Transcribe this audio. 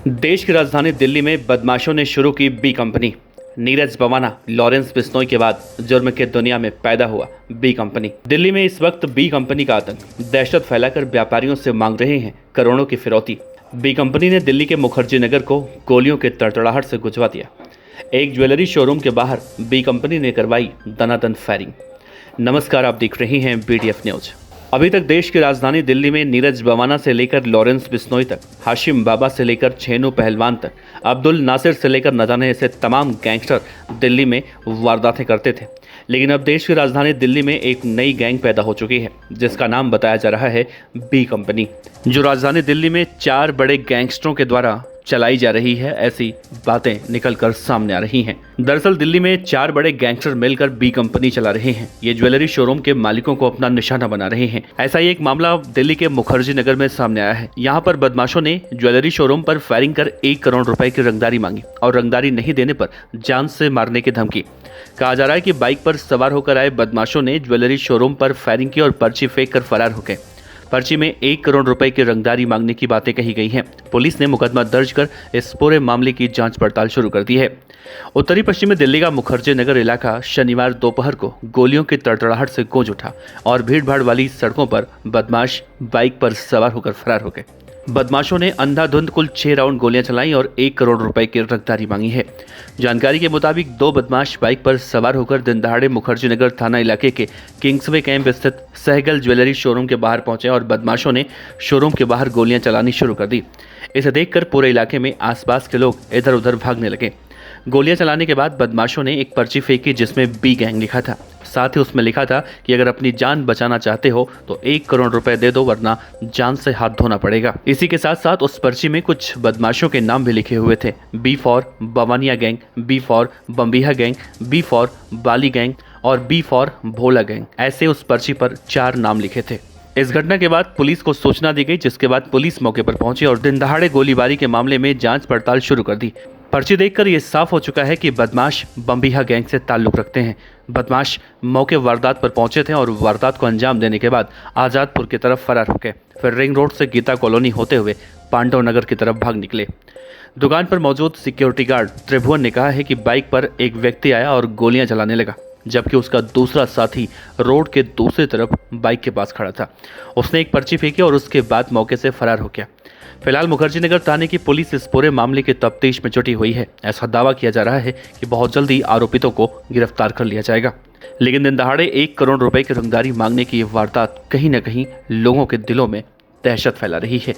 देश की राजधानी दिल्ली में बदमाशों ने शुरू की B company. Neeraj Bawana, Lawrence Bishnoi के बाद जुर्म के दुनिया में पैदा हुआ बी कंपनी। दिल्ली में इस वक्त बी कंपनी का आतंक दहशत फैलाकर व्यापारियों से मांग रहे हैं करोड़ों की फिरौती। बी कंपनी ने दिल्ली के मुखर्जी नगर को गोलियों के तड़तड़ाहट से गुजवा दिया। एक ज्वेलरी शोरूम के बाहर बी कंपनी ने करवाई दनादन फायरिंग। नमस्कार, आप देख रहे हैं BDF न्यूज। अभी तक देश की राजधानी दिल्ली में नीरज बवाना से लेकर लॉरेंस बिश्नोई तक, हाशिम बाबा से लेकर छेनू पहलवान तक, अब्दुल नासिर से लेकर न जाने ऐसे तमाम गैंगस्टर दिल्ली में वारदातें करते थे। लेकिन अब देश की राजधानी दिल्ली में एक नई गैंग पैदा हो चुकी है जिसका नाम बताया जा रहा है बी कंपनी, जो राजधानी दिल्ली में 4 बड़े गैंगस्टरों के द्वारा चलाई जा रही है। ऐसी बातें निकलकर सामने आ रही हैं। दरअसल दिल्ली में 4 बड़े गैंगस्टर मिलकर बी कंपनी चला रहे हैं। ये ज्वेलरी शोरूम के मालिकों को अपना निशाना बना रहे हैं। ऐसा ही एक मामला दिल्ली के मुखर्जी नगर में सामने आया है। यहाँ पर बदमाशों ने ज्वेलरी शोरूम पर फायरिंग कर 1 करोड़ रुपए की रंगदारी मांगी और रंगदारी नहीं देने पर जान से मारने की धमकी। कहा जा रहा है कि बाइक पर सवार होकर आए बदमाशों ने ज्वेलरी शोरूम पर फायरिंग की और पर्ची फेंक कर फरार हो गए। पर्ची में 1 करोड़ रुपए की रंगदारी मांगने की बातें कही गई हैं। पुलिस ने मुकदमा दर्ज कर इस पूरे मामले की जांच पड़ताल शुरू कर दी है। उत्तरी पश्चिमी दिल्ली का मुखर्जी नगर इलाका शनिवार दोपहर को गोलियों की तड़तड़ाहट से गूंज उठा और भीड़भाड़ वाली सड़कों पर बदमाश बाइक पर सवार होकर फरार हो गए। बदमाशों ने अंधाधुंध कुल 6 राउंड गोलियां चलाई और 1 करोड़ रुपए की रंगदारी मांगी है। जानकारी के मुताबिक 2 बदमाश बाइक पर सवार होकर दिन दहाड़े मुखर्जी नगर थाना इलाके के किंग्सवे कैंप स्थित सहगल ज्वेलरी शोरूम के बाहर पहुंचे और बदमाशों ने शोरूम के बाहर गोलियां चलानी शुरू कर दी। इसे देखकर पूरे इलाके में आसपास के लोग इधर उधर भागने लगे। गोलियां चलाने के बाद बदमाशों ने एक पर्ची फेंकी जिसमें बी गैंग लिखा था। साथ ही उसमें लिखा था कि अगर अपनी जान बचाना चाहते हो तो 1 करोड़ रुपए दे दो, वरना जान से हाथ धोना पड़ेगा। इसी के साथ साथ उस पर्ची में कुछ बदमाशों के नाम भी लिखे हुए थे। B for Bawania gang, B for Bambiha gang, B for Bali gang और बी फॉर भोला गैंग। ऐसे उस पर्ची पर 4 नाम लिखे थे। इस घटना के बाद पुलिस को सूचना दी गई, जिसके बाद पुलिस मौके पर पहुंची और दिन दहाड़े गोलीबारी के मामले में जांच पड़ताल शुरू कर दी। पर्ची देखकर यह साफ हो चुका है कि बदमाश बम्बिहा गैंग से ताल्लुक रखते हैं। बदमाश मौके वारदात पर पहुंचे थे और वारदात को अंजाम देने के बाद आजादपुर की तरफ फरार हो गए। फिर रिंग रोड से गीता कॉलोनी होते हुए पांडव नगर की तरफ भाग निकले। दुकान पर मौजूद सिक्योरिटी गार्ड त्रिभुवन ने कहा है कि बाइक पर एक व्यक्ति आया और गोलियां चलाने लगा, जबकि उसका दूसरा साथी रोड के दूसरी तरफ बाइक के पास खड़ा था। उसने एक पर्ची फेंकी और उसके बाद मौके से फरार हो गया। फिलहाल मुखर्जी नगर थाने की पुलिस इस पूरे मामले की तफ्तीश में जुटी हुई है। ऐसा दावा किया जा रहा है कि बहुत जल्दी आरोपितों को गिरफ्तार कर लिया जाएगा। लेकिन दिन दहाड़े 1 करोड़ रुपए की रंगदारी मांगने की ये वारदात कहीं न कहीं लोगों के दिलों में दहशत फैला रही है।